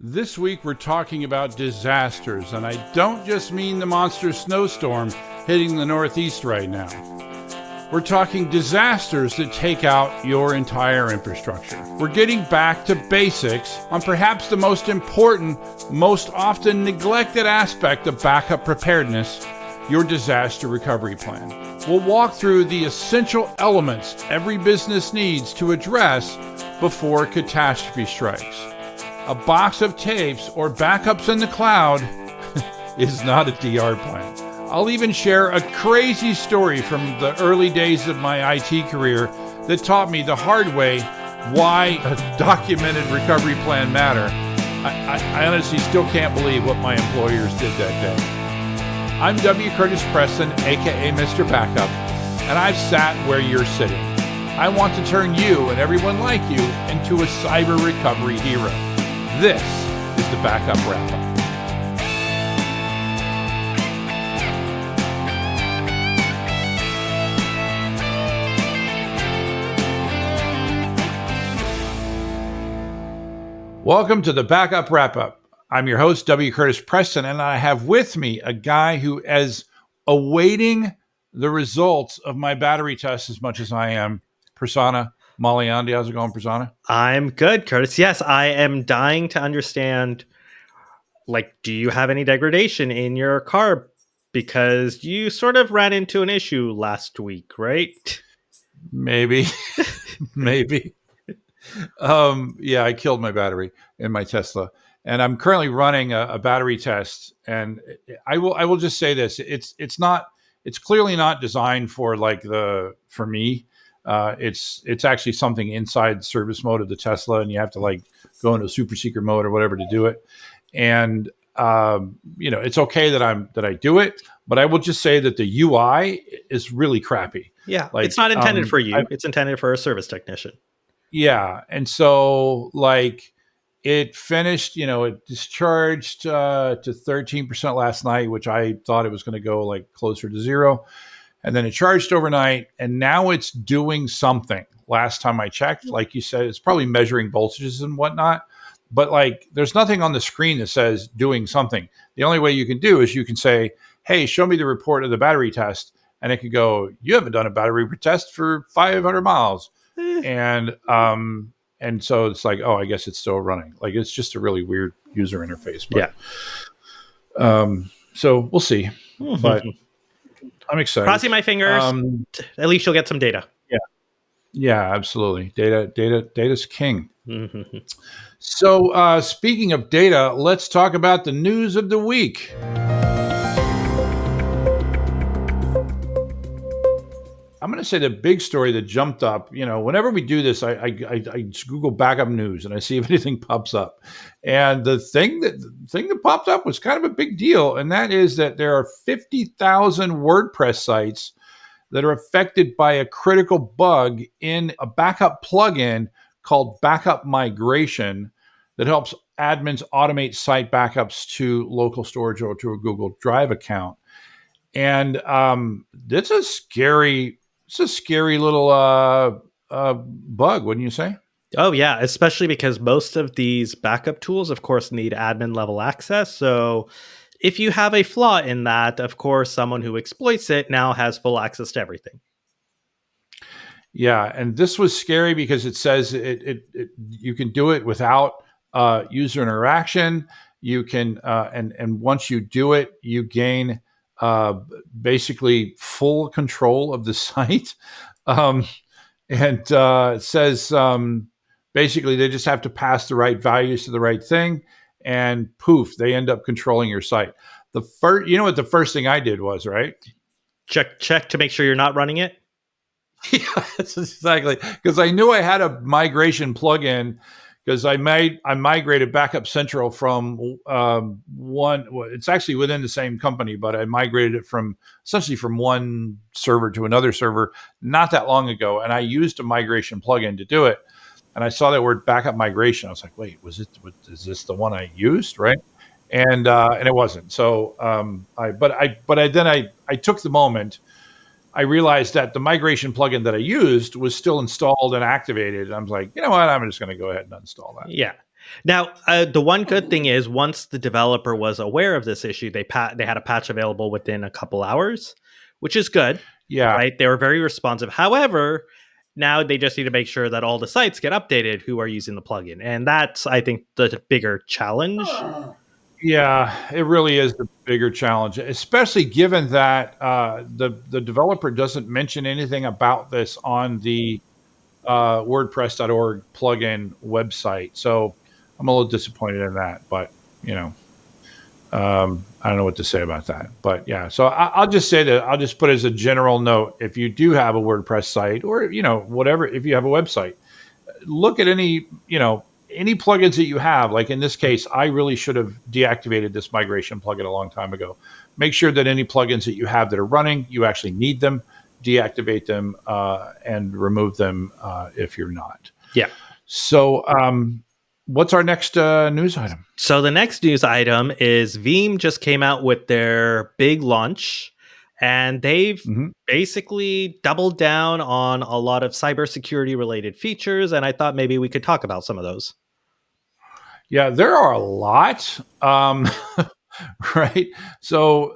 This week we're talking about disasters, and I don't just mean the monster snowstorm hitting the Northeast right now. We're talking disasters that take out your entire infrastructure. We're getting back to basics on perhaps the most important, most often neglected aspect of backup preparedness, your disaster recovery plan. We'll walk through the essential elements every business needs to address before catastrophe strikes. A box of tapes or backups in the cloud is not a DR plan. I'll even share a crazy story from the early days of my IT career that taught me the hard way why a documented recovery plan matter. I honestly still can't believe what my employers did that day. I'm W. Curtis Preston, aka Mr. Backup, and I've sat where you're sitting. I want to turn you and everyone like you into a cyber recovery hero. This is the Backup Wrap-Up. Welcome to the Backup Wrap-Up. I'm your host, W. Curtis Preston, and I have with me a guy who is awaiting the results of my battery test as much as I am, Prasanna Malaiyandi. How's it going, Prasanna? I'm good, Curtis. Yes, I am dying to understand, do you have any degradation in your car? Because you sort of ran into an issue last week, right? Maybe. Maybe. Yeah, I killed my battery in my Tesla. And I'm currently running a battery test. And I will just say this. It's clearly not designed for me. It's actually something inside service mode of the Tesla, and you have to go into super secret mode or whatever to do it. And it's okay that I do it, but I will just say that the UI is really crappy. Yeah, it's not intended for you. It's intended for a service technician. Yeah, and so it finished. It discharged to 13% last night, which I thought it was going to go closer to zero. And then it charged overnight, and now it's doing something. Last time I checked, like you said, it's probably measuring voltages and whatnot. But there's nothing on the screen that says doing something. The only way you can do is you can say, hey, show me the report of the battery test. And it could go, you haven't done a battery test for 500 miles. And so it's oh, I guess it's still running. It's just a really weird user interface. But, yeah. So we'll see. Mm-hmm. But I'm excited. Crossing my fingers. At least you'll get some data. Yeah, absolutely. Data's king. Mm-hmm. So speaking of data, let's talk about the news of the week. I'm going to say the big story that jumped up. Whenever we do this, I Google backup news and I see if anything pops up. And the thing that popped up was kind of a big deal, and that is that there are 50,000 WordPress sites that are affected by a critical bug in a backup plugin called Backup Migration that helps admins automate site backups to local storage or to a Google Drive account. And it's a scary little bug, wouldn't you say? Oh, yeah, especially because most of these backup tools, of course, need admin level access. So if you have a flaw in that, of course, someone who exploits it now has full access to everything. Yeah, and this was scary because it says you can do it without user interaction. You can, and once you do it, you gain basically full control of the site. It says basically they just have to pass the right values to the right thing, and poof, they end up controlling your site. You know what the first thing I did was, right? Check to make sure you're not running it. Yeah, exactly. Because I knew I had a migration plugin. Because I migrated Backup Central from it's actually within the same company, but I migrated it essentially from one server to another server not that long ago. And I used a migration plugin to do it. And I saw that word backup migration. I was like, wait, is this the one I used? Right. And it wasn't. So I took the moment. I realized that the migration plugin that I used was still installed and activated. And I was like, you know what? I'm just going to go ahead and uninstall that. Yeah. Now, the one good thing is once the developer was aware of this issue, they had a patch available within a couple hours, which is good, Yeah. right? They were very responsive. However, now they just need to make sure that all the sites get updated who are using the plugin. And that's, I think, the bigger challenge. Yeah, it really is the bigger challenge, especially given that the developer doesn't mention anything about this on the WordPress.org plugin website. So I'm a little disappointed in that, but you know, I don't know what to say about that. But yeah, so I'll just say that I'll just put as a general note: if you do have a WordPress site, or whatever, if you have a website, look at any plugins that you have. Like in this case, I really should have deactivated this migration plugin a long time ago. Make sure that any plugins that you have that are running, you actually need them. Deactivate them and remove them if you're not. Yeah. So, what's our next news item? So the next news item is Veeam just came out with their big launch, and they've Mm-hmm. basically doubled down on a lot of cybersecurity related features. And I thought maybe we could talk about some of those. Yeah, there are a lot. Right. So,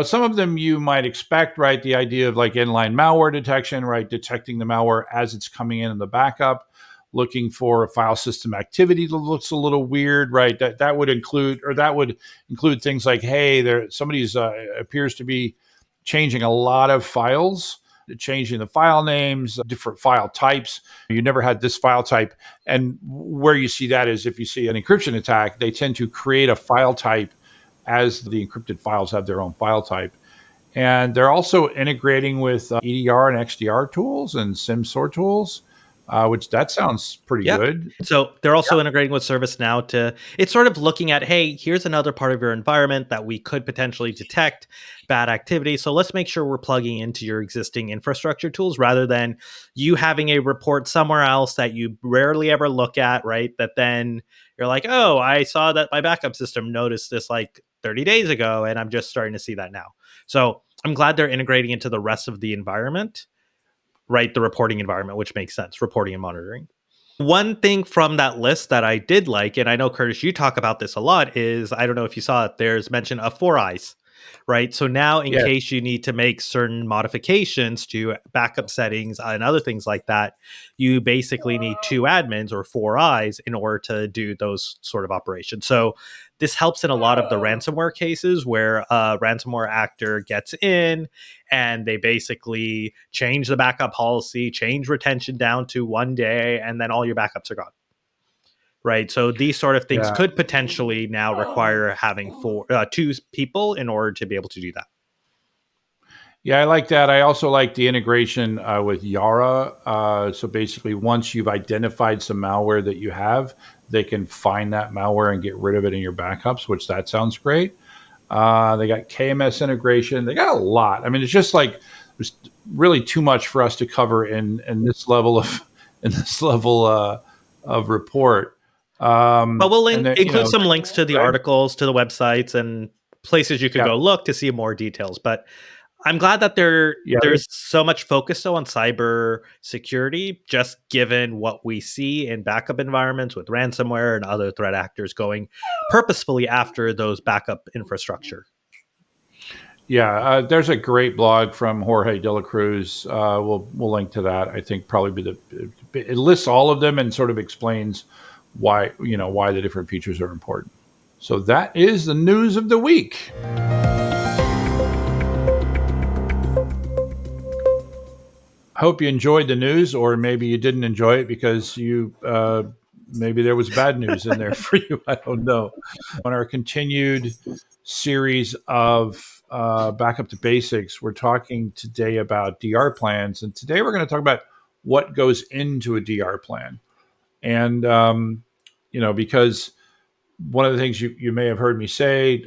some of them you might expect, right? The idea of like inline malware detection, right? Detecting the malware as it's coming in the backup, looking for file system activity that looks a little weird, right? That would include things like, hey, somebody's appears to be changing a lot of files, changing the file names, different file types. You never had this file type. And where you see that is if you see an encryption attack, they tend to create a file type as the encrypted files have their own file type. And they're also integrating with EDR and XDR tools and SIM sort tools, which that sounds pretty Yeah. good. So they're also integrating with ServiceNow it's sort of looking at, hey, here's another part of your environment that we could potentially detect bad activity. So let's make sure we're plugging into your existing infrastructure tools rather than you having a report somewhere else that you rarely ever look at, right? That then you're like, oh, I saw that my backup system noticed this like 30 days ago, and I'm just starting to see that now. So I'm glad they're integrating into the rest of the environment, right? The reporting environment, which makes sense, reporting and monitoring. One thing from that list that I did like, and I know Curtis, you talk about this a lot, is I don't know if you saw it, there's mention of four eyes, right? So now, in Yeah. case you need to make certain modifications to backup settings and other things like that, you basically need two admins or four eyes in order to do those sort of operations. So this helps in a lot of the ransomware cases where a ransomware actor gets in and they basically change the backup policy, change retention down to 1 day, and then all your backups are gone. Right. So these sort of things Yeah. could potentially now require having two people in order to be able to do that. Yeah, I like that. I also like the integration with Yara. So basically, once you've identified some malware that you have, they can find that malware and get rid of it in your backups, which that sounds great. They got KMS integration. They got a lot. I mean, it's just like there's really too much for us to cover in this level of of report. But we'll And then include some links to the go ahead. articles, to the websites, and places you could Yeah, go look to see more details. But I'm glad that yeah, there's so much focus though on cyber security, just given what we see in backup environments with ransomware and other threat actors going purposefully after those backup infrastructure. yeah. There's a great blog from Jorge de la Cruz. We'll link to that. I think probably it lists all of them and sort of explains why the different features are important. So that is the news of the week. I hope you enjoyed the news, or maybe you didn't enjoy it because maybe there was bad news in there for you. I don't know. On our continued series of Backup to Basics, we're talking today about DR plans, and today we're going to talk about what goes into a DR plan. And because one of the things you may have heard me say,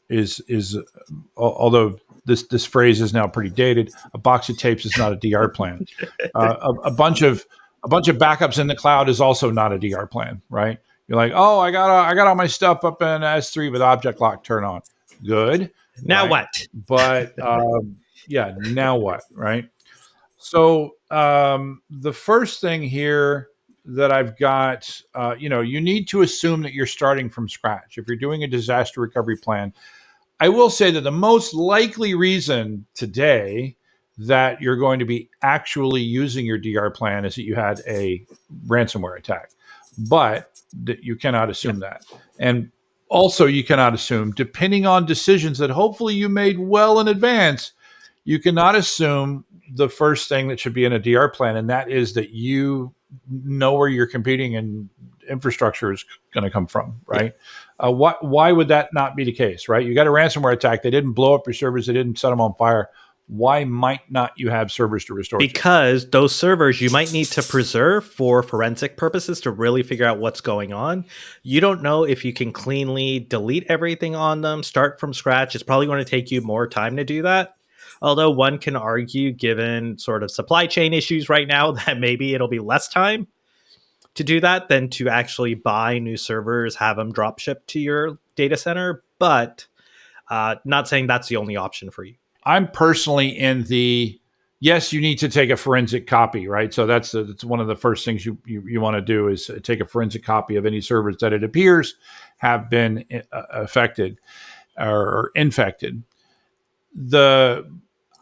is although this phrase is now pretty dated, a box of tapes is not a DR plan. A bunch of backups in the cloud is also not a DR plan, right? You're like, oh, I got all my stuff up in S3 with object lock turn on. Good, Now right? what? But yeah, now what, right? So the first thing here that I've got, you need to assume that you're starting from scratch. If you're doing a disaster recovery plan, I will say that the most likely reason today that you're going to be actually using your DR plan is that you had a ransomware attack. But that you cannot Yeah. assume that. And also, you cannot assume, depending on decisions that hopefully you made well in advance, you cannot assume the first thing that should be in a DR plan, and that is that you know where your competing and infrastructure is going to come from, right? Why would that not be the case, right? You got a ransomware attack. They didn't blow up your servers. They didn't set them on fire. Why might not you have servers to restore to? Because those servers you might need to preserve for forensic purposes to really figure out what's going on. You don't know if you can cleanly delete everything on them, start from scratch. It's probably going to take you more time to do that. Although one can argue, given sort of supply chain issues right now, that maybe it'll be less time to do that than to actually buy new servers, have them drop shipped to your data center. But not saying that's the only option for you. I'm personally in the yes, you need to take a forensic copy, right? So that's one of the first things you want to do is take a forensic copy of any servers that it appears have been affected or infected.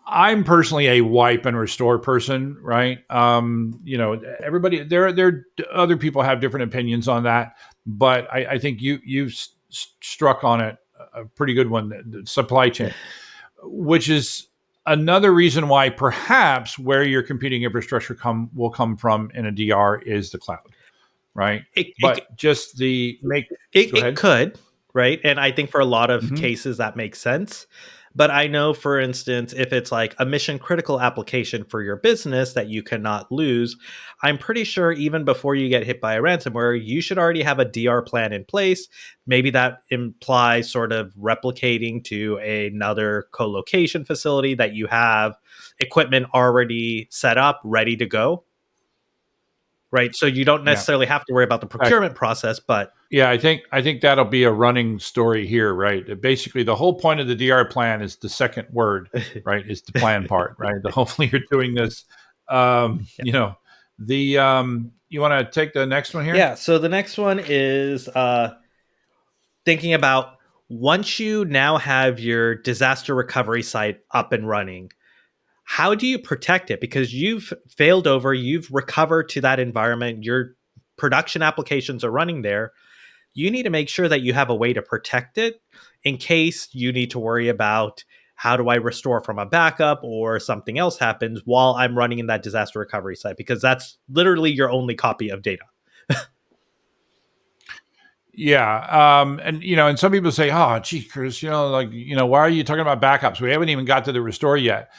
I'm personally a wipe and restore person, right? Everybody there other people have different opinions on that, but I think you've struck on it a pretty good one, the supply chain, which is another reason why perhaps where your computing infrastructure will come from in a DR is the cloud, right? It could, right? And I think for a lot of cases that makes sense. But I know, for instance, if it's like a mission critical application for your business that you cannot lose, I'm pretty sure even before you get hit by a ransomware, you should already have a DR plan in place. Maybe that implies sort of replicating to another co-location facility that you have equipment already set up, ready to go. Right. So you don't necessarily have to worry about the procurement process, but yeah, I think that'll be a running story here, right? Basically, the whole point of the DR plan is the second word, right? Is the plan part, right? Hopefully you're doing this. You want to take the next one here? Yeah. So the next one is thinking about once you now have your disaster recovery site up and running, how do you protect it? Because you've failed over, you've recovered to that environment, your production applications are running there. You need to make sure that you have a way to protect it in case you need to worry about how do I restore from a backup or something else happens while I'm running in that disaster recovery site, because that's literally your only copy of data. Yeah. And some people say, oh, gee, Chris, why are you talking about backups? We haven't even got to the restore yet.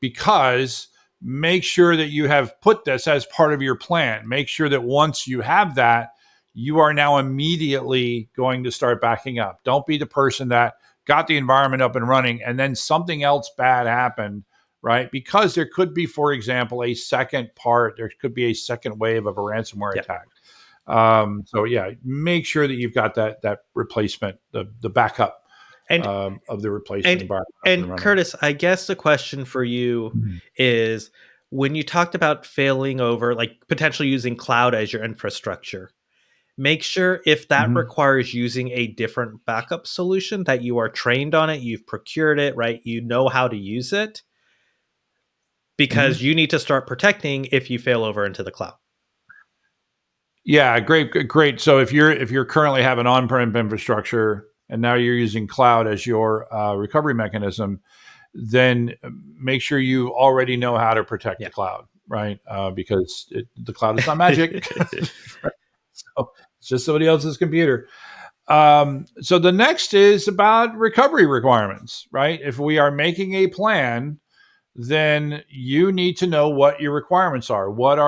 Because make sure that you have put this as part of your plan. Make sure that once you have that, you are now immediately going to start backing up. Don't be the person that got the environment up and running and then something else bad happened, right? Because there could be, for example, there could be a second wave of a ransomware attack. Make sure that you've got that replacement, the backup of the replacement environment. And Curtis, I guess the question for you is, when you talked about failing over, like potentially using cloud as your infrastructure, make sure if that requires using a different backup solution that you are trained on it, you've procured it, right? You know how to use it, because you need to start protecting if you fail over into the cloud. Yeah, great. So if you're currently have an on-prem infrastructure and now you're using cloud as your recovery mechanism, then make sure you already know how to protect the cloud, right? Because the cloud is not magic. Right? So it's just somebody else's computer. So the next is about recovery requirements, right? If we are making a plan, then you need to know what your requirements are. What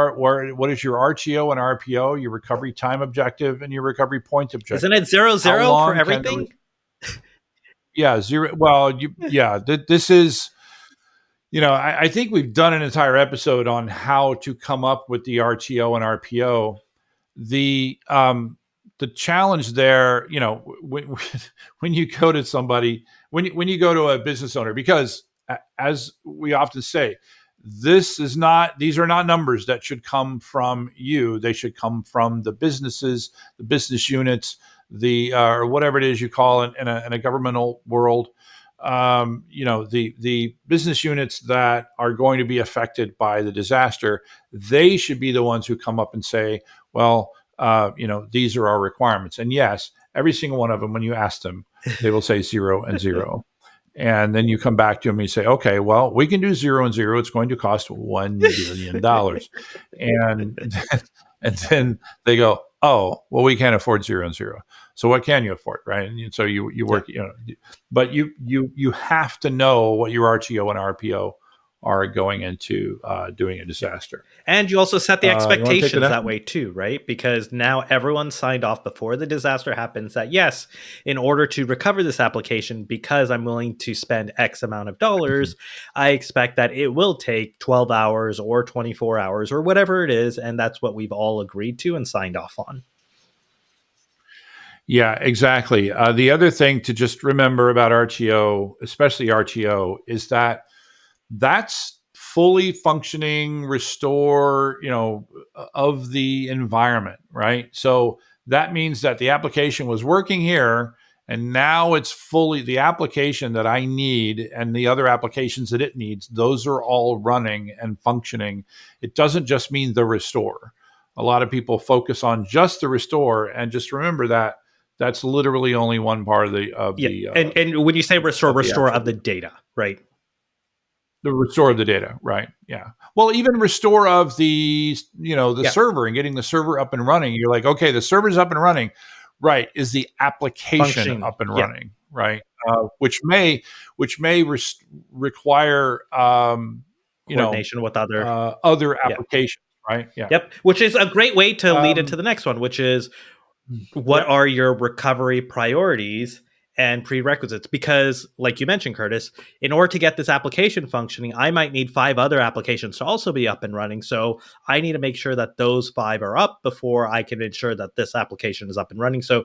is your RTO and RPO, your recovery time objective, and your recovery point objective? Isn't it 0-0 for everything? Yeah, 0. Well, this is, I think we've done an entire episode on how to come up with the RTO and RPO. The challenge there, when you go to somebody, when you go to a business owner, because as we often say, these are not numbers that should come from you. They should come from the businesses, the business units, or whatever it is you call it in a governmental world. The business units that are going to be affected by the disaster, they should be the ones who come up and say, well, these are our requirements. And yes, every single one of them, when you ask them, they will say 0 and 0. And then you come back to them and you say, okay, well, we can do 0 and 0. It's going to cost $1 billion. And, and then they go, oh, well, we can't afford 0 and 0. So what can you afford, right? And so you work, but you have to know what your RTO and RPO are going into doing a disaster. And you also set the expectations that way too, right? Because now everyone signed off before the disaster happens that, yes, in order to recover this application, because I'm willing to spend X amount of dollars, I expect that it will take 12 hours or 24 hours or whatever it is. And that's what we've all agreed to and signed off on. Yeah, exactly. The other thing to just remember about RTO, especially RTO, is that that's fully functioning restore, of the environment, right? So that means that the application was working here, and now it's fully the application that I need and the other applications that it needs. Those are all running and functioning. It doesn't just mean the restore. A lot of people focus on just the restore, and just remember that that's literally only one part of the and when you say restore of the data, right? The restore of the data, right? Yeah. Well, even restore of the server and getting the server up and running. You're like, okay, the server's up and running, right? Is the application up and running, right? Which may require coordination with other applications, right? Yeah. Yep. Which is a great way to lead into the next one, which is what are your recovery priorities and prerequisites? Because like you mentioned, Curtis, in order to get this application functioning, I might need 5 other applications to also be up and running. So I need to make sure that those 5 are up before I can ensure that this application is up and running. So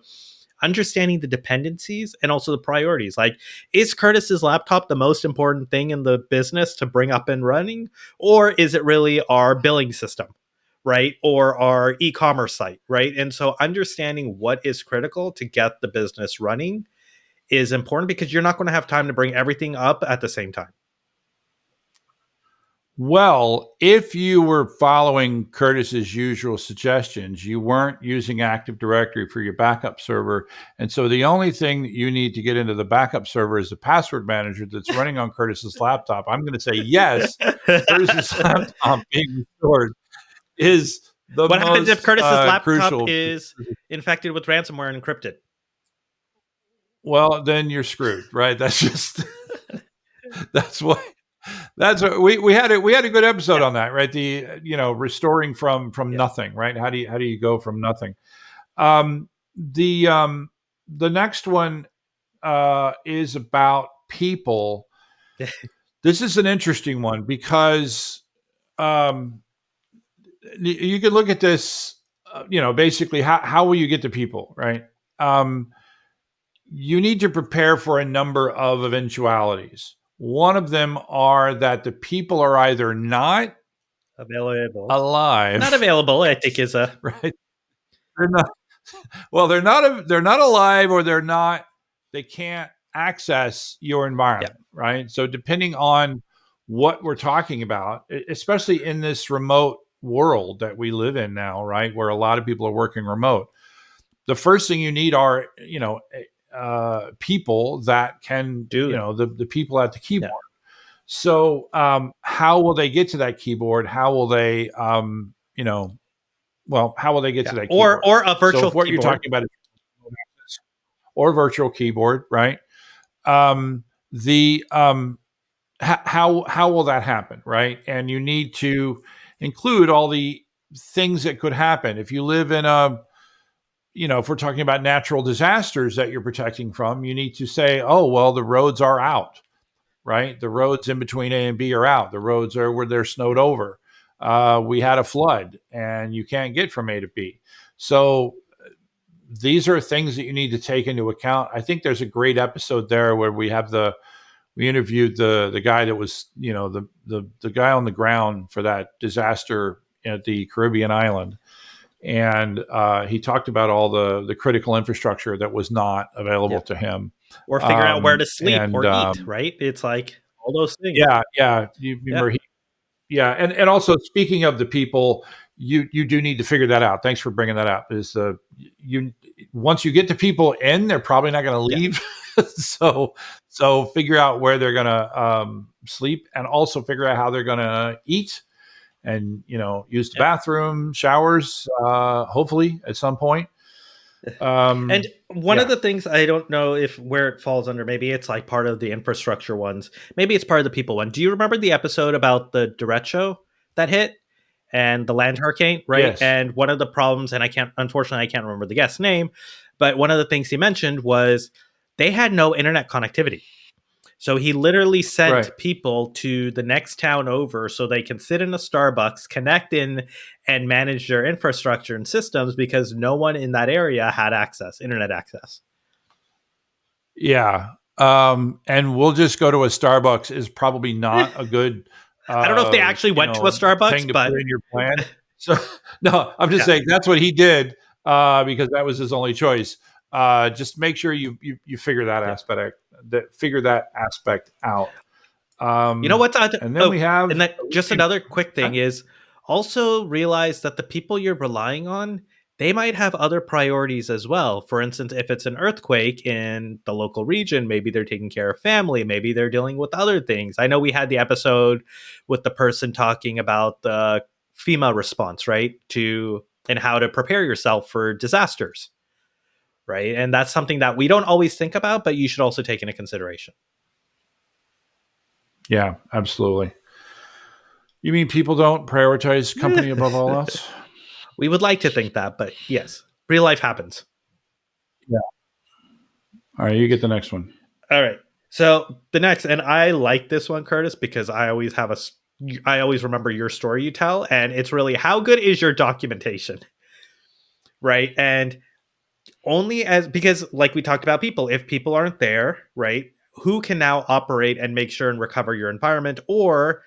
understanding the dependencies and also the priorities. Like, is Curtis's laptop the most important thing in the business to bring up and running? Or is it really our billing system? Right? Or our e-commerce site, right? And so understanding what is critical to get the business running is important, because you're not going to have time to bring everything up at the same time. Well, if you were following Curtis's usual suggestions, you weren't using Active Directory for your backup server. And so the only thing that you need to get into the backup server is the password manager that's running on Curtis's laptop. I'm going to say, yes, Curtis's laptop being restored is the what most happens if Curtis's laptop crucial. is infected with ransomware and encrypted? Well, then you're screwed, right? That's just that's what we had a good episode on that, right? The restoring from nothing, right? How do you go from nothing? The next one is about people. This is an interesting one because you could look at this, basically how will you get to people, right? You need to prepare for a number of eventualities. One of them are that the people are either not available, alive, not available, I think is a right. They're not. Well, they're not alive, or they can't access your environment, right? So depending on what we're talking about, especially in this remote world that we live in now, right, where a lot of people are working remote, the first thing you need are people that can do the people at the keyboard. So how will they get to that keyboard? How will they how will they get to that keyboard? Or a virtual what keyboard. You're talking about is or virtual keyboard, right? How will that happen, right? And you need to include all the things that could happen if you live in if we're talking about natural disasters that you're protecting from. You need to say, oh, well, the roads are out, right? The roads in between A and B are out. The roads are where they're snowed over. We had a flood and you can't get from A to B. So these are things that you need to take into account. I think there's a great episode there where we have the we interviewed the guy that was, the guy on the ground for that disaster at the Caribbean island. And he talked about all the critical infrastructure that was not available Yeah. to him. Or figure out where to sleep And or eat, right? It's like all those things. yeah, you Yeah. remember yeah, and also speaking of the people, you do need to figure that out. Thanks for bringing that up. Is you once you get the people in, they're probably not going to Yeah. leave. so figure out where they're going to sleep, and also figure out how they're going to eat, and use the Yeah. bathroom, showers, hopefully at some point. And one of the things, I don't know if where it falls under, maybe it's like part of the infrastructure ones, maybe it's part of the people one. Do you remember the episode about the derecho that hit and the land hurricane, right? Yes. And one of the problems, and unfortunately I can't remember the guest's name, but one of the things he mentioned was they had no internet connectivity. So he literally sent Right. people to the next town over so they can sit in a Starbucks, connect in, and manage their infrastructure and systems because no one in that area had internet access. Yeah. And we'll just go to a Starbucks is probably not a good I don't know if they actually went to a Starbucks, thing to but put in your plan. So no, I'm just saying that's what he did because that was his only choice. Just make sure you figure that aspect out. you know what's And then we have and that just another quick thing is also realize that the people you're relying on, they might have other priorities as well. For instance, if it's an earthquake in the local region, maybe they're taking care of family, maybe they're dealing with other things. I know we had the episode with the person talking about the FEMA response, right? And how to prepare yourself for disasters, right? And that's something that we don't always think about, but you should also take into consideration. Yeah, absolutely. You mean people don't prioritize company above all else? We would like to think that, but yes, real life happens. Yeah. All right, you get the next one. All right. So the next, and I like this one, Curtis, because I always remember your story you tell, and it's really how good is your documentation, right? And because like we talked about people, if people aren't there, right, who can now operate and make sure and recover your environment? Or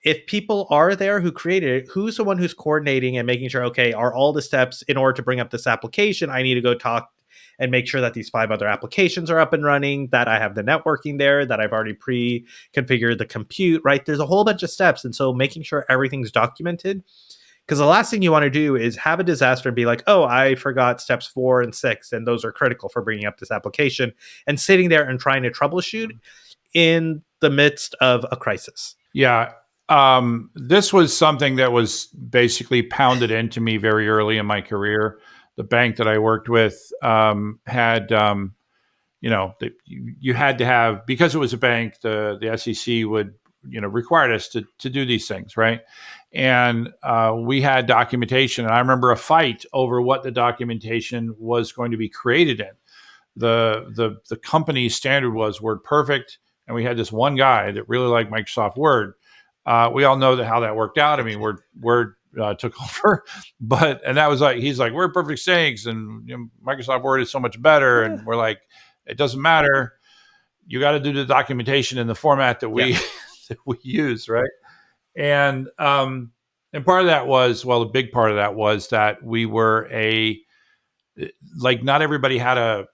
if people are there who created it, who's the one who's coordinating and making sure, okay, are all the steps in order to bring up this application? I need to go talk and make sure that these 5 other applications are up and running, that I have the networking there, that I've already pre-configured the compute, right? There's a whole bunch of steps. And so making sure everything's documented, because the last thing you want to do is have a disaster and be like, oh, I forgot steps 4 and 6, and those are critical for bringing up this application, and sitting there and trying to troubleshoot in the midst of a crisis. Yeah. This was something that was basically pounded into me very early in my career. The bank that I worked with had, you had to have, because it was a bank, the SEC would, required us to do these things, right? And we had documentation, and I remember a fight over what the documentation was going to be created in. The company's standard was Word Perfect, and we had this one guy that really liked Microsoft Word. We all know how that worked out. I mean, Word took over, and that was he's like, Word Perfect stinks, and Microsoft Word is so much better. And we're like, it doesn't matter. You got to do the documentation in the format that we that we use, right? And part of that was, the big part of that was that we were not everybody had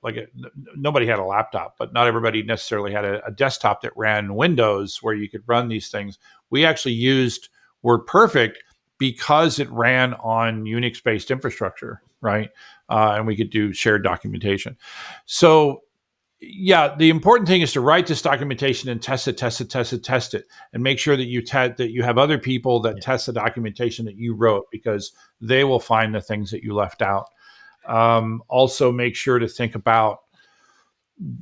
nobody had a laptop, but not everybody necessarily had a desktop that ran Windows where you could run these things. We actually used WordPerfect because it ran on Unix-based infrastructure, right? And we could do shared documentation. So, yeah, the important thing is to write this documentation and test it, and make sure that you have other people that test the documentation that you wrote, because they will find the things that you left out. Also, make sure to think about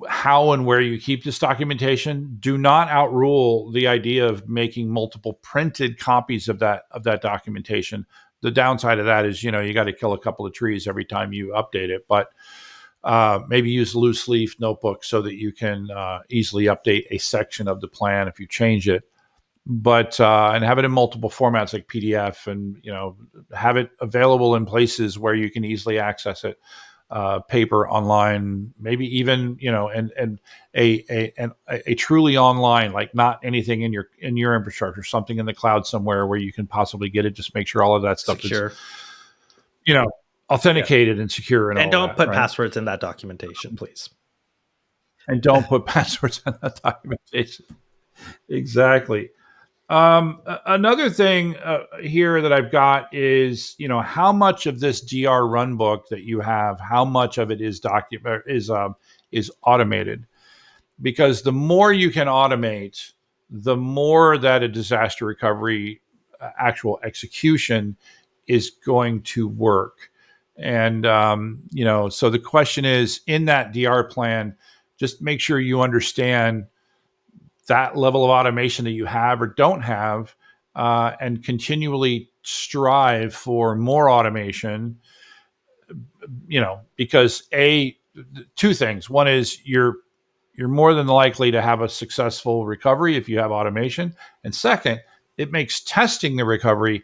how and where you keep this documentation. Do not outrule the idea of making multiple printed copies of that documentation. The downside of that is, you got to kill a couple of trees every time you update it, but maybe use loose leaf notebooks so that you can easily update a section of the plan if you change it. But and have it in multiple formats like PDF, and have it available in places where you can easily access it. paper online, maybe even, and a truly online, like not anything in your infrastructure, something in the cloud somewhere where you can possibly get it. Just make sure all of that stuff Secure. is, authenticated and secure and all don't that, put right? passwords in that documentation, please. And don't put passwords in that documentation. Exactly. Another thing here that I've got is, how much of this DR runbook that you have, how much of it is automated? Because the more you can automate, the more that a disaster recovery actual execution is going to work. And so the question is, in that DR plan, just make sure you understand that level of automation that you have or don't have, and continually strive for more automation, because two things. One is you're more than likely to have a successful recovery if you have automation. And second, it makes testing the recovery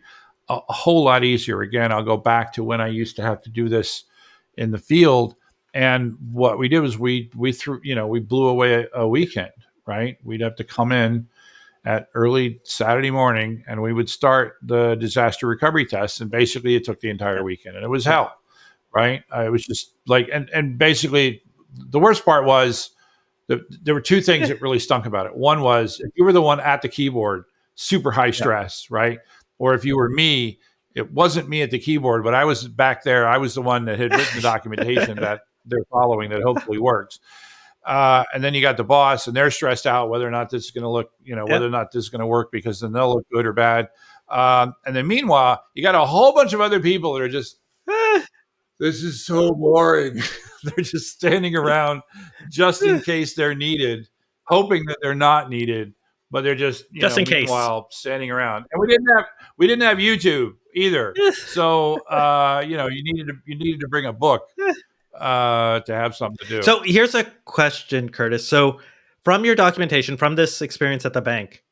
a whole lot easier. Again, I'll go back to when I used to have to do this in the field. And what we did was we blew away a weekend, right? We'd have to come in at early Saturday morning and we would start the disaster recovery tests. And basically it took the entire weekend and it was hell, right? It was just like, and basically the worst part was there were two things that really stunk about it. One was if you were the one at the keyboard, super high stress, right? Or if you were me, it wasn't me at the keyboard, but I was back there. I was the one that had written the documentation that they're following that hopefully works. And then you got the boss and they're stressed out whether or not this is going to look, whether or not this is going to work, because then they'll look good or bad. And then meanwhile, you got a whole bunch of other people that are just, this is so boring. They're just standing around just in case they're needed, hoping that they're not needed, but they're just, in case, meanwhile standing around. And we didn't have YouTube either. So, you needed to bring a book to have something to do. So here's a question, Curtis. So from your documentation, from this experience at the bank,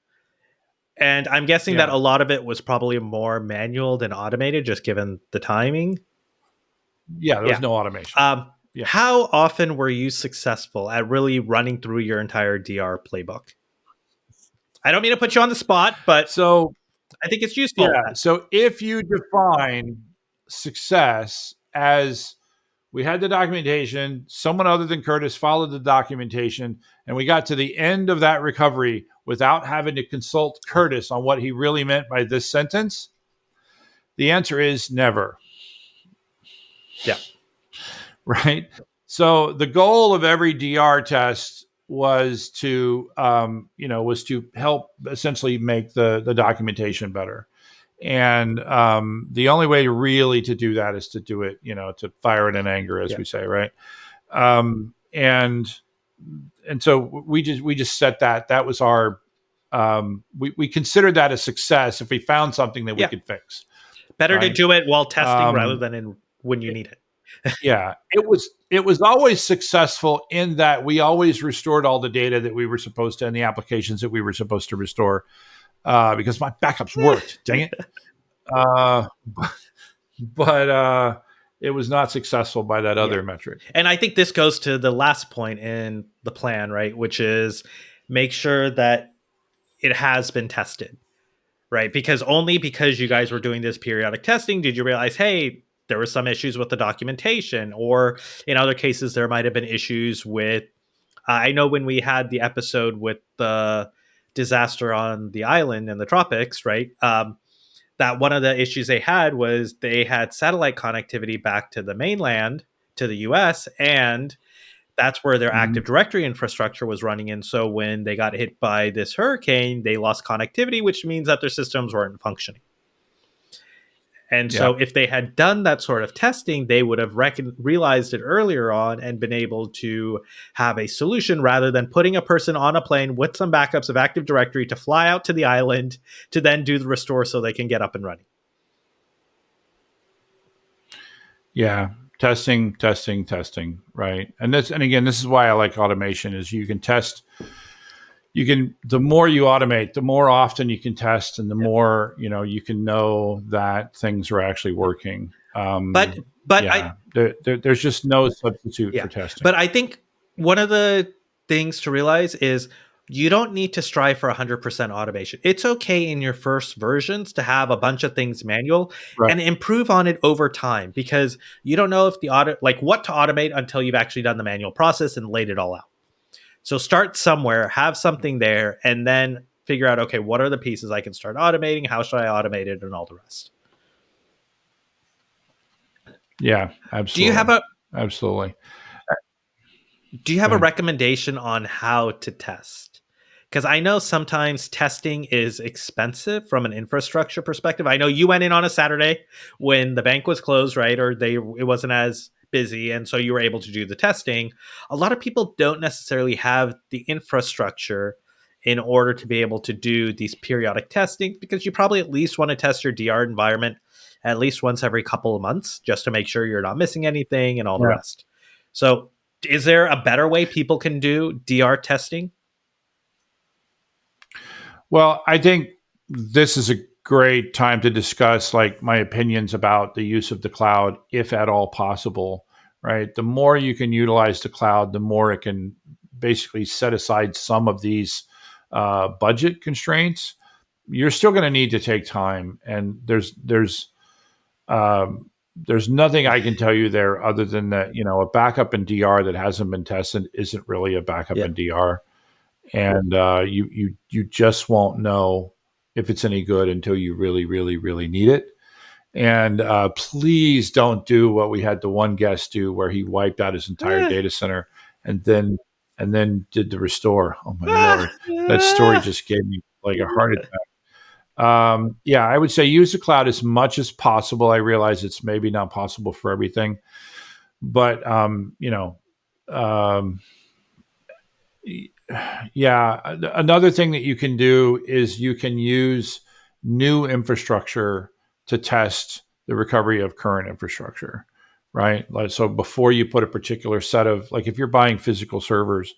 and I'm guessing that a lot of it was probably more manual than automated, just given the timing. Yeah, there was no automation. How often were you successful at really running through your entire DR playbook? I don't mean to put you on the spot, but so I think it's useful. Yeah. So if you define success as we had the documentation, someone other than Curtis followed the documentation, and we got to the end of that recovery without having to consult Curtis on what he really meant by this sentence, the answer is never. Yeah. Right. So the goal of every DR test was to, help essentially make the documentation better. And the only way really to do that is to do it, to fire it in anger, as we say, right? And so we just set that was our, we considered that a success if we found something that we could fix. Better to do it while testing rather than when you need it. Yeah, it was always successful in that we always restored all the data that we were supposed to and the applications that we were supposed to restore, because my backups worked. Dang it! But it was not successful by that other metric. And I think this goes to the last point in the plan, right? Which is make sure that it has been tested, right? Because only because you guys were doing this periodic testing did you realize, hey, there were some issues with the documentation, or in other cases, there might have been issues with, I know when we had the episode with the disaster on the island in the tropics, right? That one of the issues they had was they had satellite connectivity back to the mainland, to the US, and that's where their Active Directory infrastructure was running in. So when they got hit by this hurricane, they lost connectivity, which means that their systems weren't functioning. And so if they had done that sort of testing, they would have realized it earlier on and been able to have a solution rather than putting a person on a plane with some backups of Active Directory to fly out to the island to then do the restore so they can get up and running. Yeah. Testing, right? And again, this is why I like automation is you can test. The more you automate, the more often you can test, and the more you can know that things are actually working. But There's just no substitute for Yeah. testing. But I think one of the things to realize is you don't need to strive for 100% automation. It's okay in your first versions to have a bunch of things manual Right. and improve on it over time, because you don't know if the audit, like what to automate until you've actually done the manual process and laid it all out. So start somewhere, have something there, and then figure out, okay, what are the pieces I can start automating? How should I automate it, and all the rest? Yeah, Do you have absolutely. a Absolutely. Do you Go have a ahead. recommendation on how to test? Because I know sometimes testing is expensive from an infrastructure perspective. I know you went in on a Saturday when the bank was closed, right? Or it wasn't as busy, and so you were able to do the testing. A lot of people don't necessarily have the infrastructure in order to be able to do these periodic testing, because you probably at least want to test your DR environment at least once every couple of months just to make sure you're not missing anything and all the Yeah. rest. So is there a better way people can do DR testing? Well, I think this is a great time to discuss like my opinions about the use of the cloud, if at all possible. Right. The more you can utilize the cloud, the more it can basically set aside some of these budget constraints. You're still going to need to take time, and there's nothing I can tell you there other than that, a backup in DR that hasn't been tested isn't really a backup Yeah. in DR, and you just won't know if it's any good until you really, really, really need it. And please don't do what we had the one guest do, where he wiped out his entire data center and then did the restore. Oh my lord, that story just gave me like a heart attack. Yeah, I would say use the cloud as much as possible. I realize it's maybe not possible for everything, but um, yeah. Another thing that you can do is you can use new infrastructure to test the recovery of current infrastructure, right? Like, so before you put a particular set of, like, if you're buying physical servers,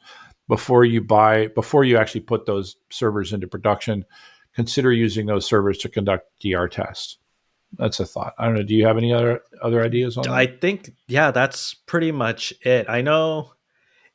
before you actually put those servers into production, consider using those servers to conduct DR tests. That's a thought. I don't know. Do you have any other ideas on I that? think, yeah, that's pretty much it. I know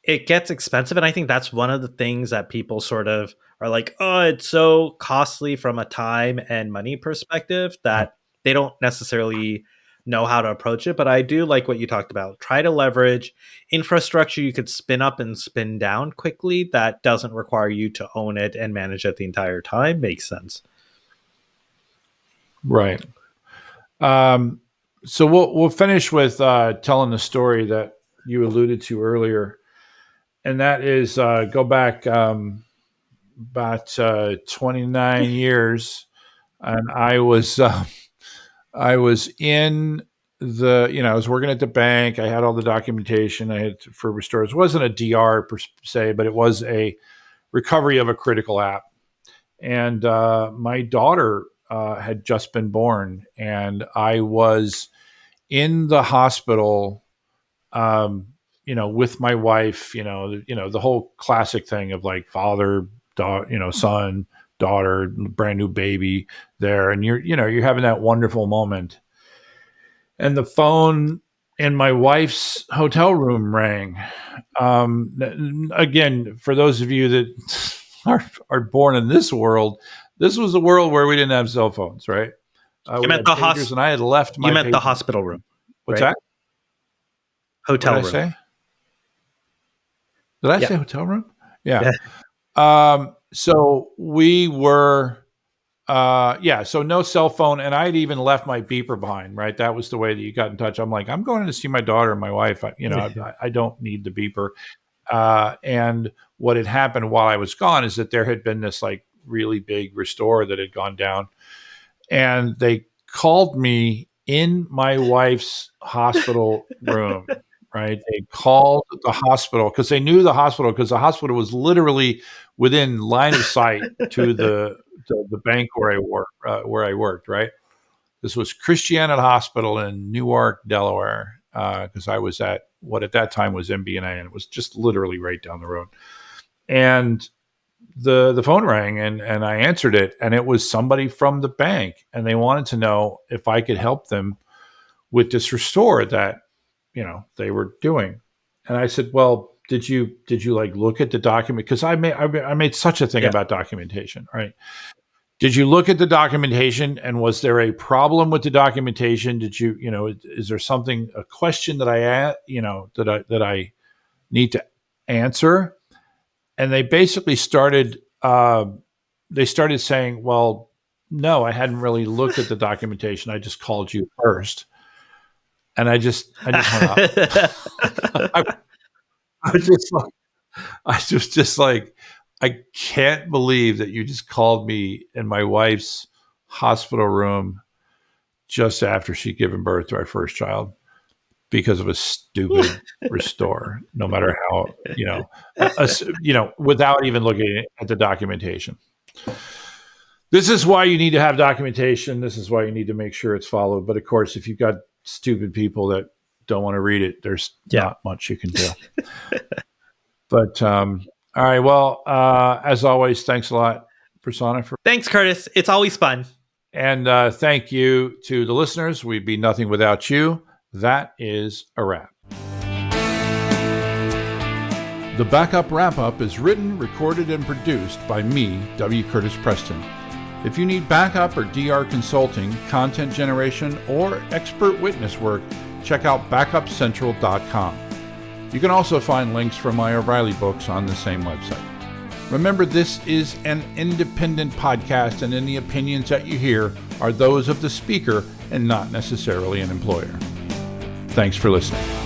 it gets expensive, and I think that's one of the things that people sort of are like, oh, it's so costly from a time and money perspective Yeah. that they don't necessarily know how to approach it. But I do like what you talked about. Try to leverage infrastructure you could spin up and spin down quickly that doesn't require you to own it and manage it the entire time. Makes sense. Right. Um, so we'll finish with telling the story that you alluded to earlier, and that is go back about 29 years, and I was in I was working at the bank. I had all the documentation I had for restores. It wasn't a DR per se, but it was a recovery of a critical app. And my daughter had just been born, and I was in the hospital, um, with my wife. The whole classic thing of like father, son, daughter, brand new baby there, and you're having that wonderful moment, and the phone in my wife's hotel room rang. Again, for those of you that are born in this world, this was a world where we didn't have cell phones, right? You We meant had pagers, and I had left my the pager. hospital room, What's right? that? What did Hotel I room. say? Did I Yeah. say hotel room? Yeah. Yeah. So we were, yeah, so no cell phone. And I had even left my beeper behind, right? That was the way that you got in touch. I'm like, I'm going to see my daughter and my wife. I don't need the beeper. And what had happened while I was gone is that there had been this like really big restore that had gone down, and they called me in my wife's hospital room. Right? They called the hospital because they knew the hospital, because the hospital was literally within line of sight to the bank where I worked. Right? This was Christiana Hospital in Newark, Delaware, because I was at what at that time was MBNA, and it was just literally right down the road. And the phone rang, and I answered it, and it was somebody from the bank, and they wanted to know if I could help them with this restore that they were doing. And I said, well, did you like look at the document? Because I made such a thing about documentation, right? Did you look at the documentation, and was there a problem with the documentation? Did you, is there a question that that I need to answer? And they basically started saying, well, no, I hadn't really looked at the documentation. I just called you first. And I just hung up. I was just like, I can't believe that you just called me in my wife's hospital room just after she'd given birth to our first child because of a stupid restore, no matter how, without even looking at the documentation. This is why you need to have documentation. This is why you need to make sure it's followed. But of course, if you've got stupid people that don't want to read it, there's not much you can do. But all right, well, as always, thanks a lot, Prasanna. Thanks, Curtis. It's always fun. And thank you to the listeners. We'd be nothing without you. That is a wrap. The Backup Wrap-Up is written, recorded, and produced by me, W. Curtis Preston. If you need backup or DR consulting, content generation, or expert witness work, check out backupcentral.com. You can also find links for my O'Reilly books on the same website. Remember, this is an independent podcast, and any opinions that you hear are those of the speaker and not necessarily an employer. Thanks for listening.